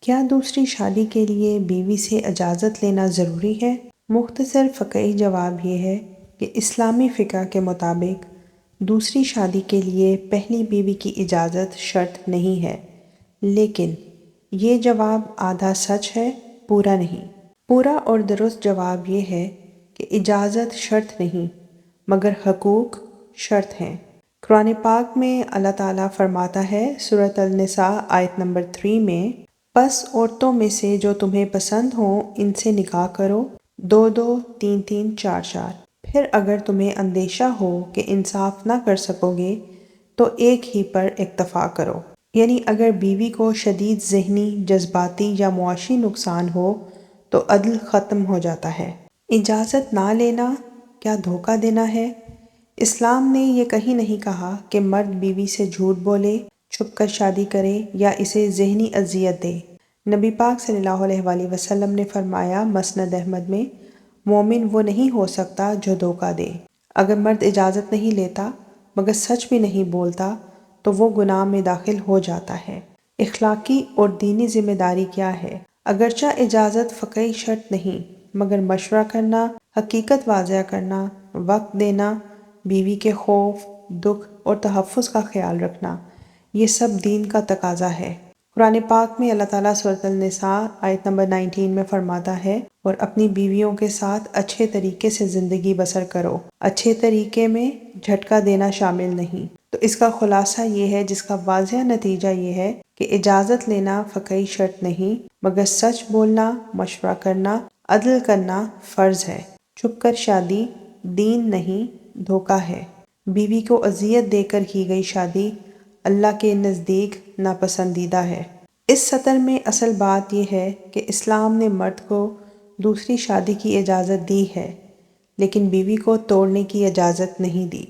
کیا دوسری شادی کے لیے بیوی سے اجازت لینا ضروری ہے؟ مختصر فقہی جواب یہ ہے کہ اسلامی فقہ کے مطابق دوسری شادی کے لیے پہلی بیوی کی اجازت شرط نہیں ہے، لیکن یہ جواب آدھا سچ ہے، پورا نہیں۔ پورا اور درست جواب یہ ہے کہ اجازت شرط نہیں مگر حقوق شرط ہیں۔ قرآن پاک میں اللہ تعالیٰ فرماتا ہے سورۃ النساء آیت نمبر 3 میں، پس عورتوں میں سے جو تمہیں پسند ہوں ان سے نکاح کرو، 2 3 4 پھر اگر تمہیں اندیشہ ہو کہ انصاف نہ کر سکو گے تو ایک ہی پر اکتفا کرو۔ یعنی اگر بیوی کو شدید ذہنی، جذباتی یا معاشی نقصان ہو تو عدل ختم ہو جاتا ہے۔ اجازت نہ لینا کیا دھوکہ دینا ہے؟ اسلام نے یہ کہیں نہیں کہا کہ مرد بیوی سے جھوٹ بولے، چھپ کر شادی کرے یا اسے ذہنی اذیت دے۔ نبی پاک صلی اللہ علیہ وآلہ وسلم نے فرمایا مسند احمد میں، مومن وہ نہیں ہو سکتا جو دھوکہ دے۔ اگر مرد اجازت نہیں لیتا مگر سچ بھی نہیں بولتا تو وہ گناہ میں داخل ہو جاتا ہے۔ اخلاقی اور دینی ذمہ داری کیا ہے؟ اگرچہ اجازت فقہی شرط نہیں مگر مشورہ کرنا، حقیقت واضح کرنا، وقت دینا، بیوی کے خوف، دکھ اور تحفظ کا خیال رکھنا، یہ سب دین کا تقاضا ہے۔ قرآن پاک میں اللہ تعالیٰ سورۃ النساء آیت نمبر 19 میں فرماتا ہے، اور اپنی بیویوں کے ساتھ اچھے طریقے سے زندگی بسر کرو۔ اچھے طریقے میں جھٹکا دینا شامل نہیں۔ تو اس کا خلاصہ یہ ہے، جس کا واضح نتیجہ یہ ہے کہ اجازت لینا فقہی شرط نہیں مگر سچ بولنا، مشورہ کرنا، عدل کرنا فرض ہے۔ چھپ کر شادی دین نہیں، دھوکہ ہے۔ بیوی کو اذیت دے کر کی گئی شادی اللہ کے نزدیک ناپسندیدہ ہے۔ اس سطر میں اصل بات یہ ہے کہ اسلام نے مرد کو دوسری شادی کی اجازت دی ہے، لیکن بیوی کو توڑنے کی اجازت نہیں دی۔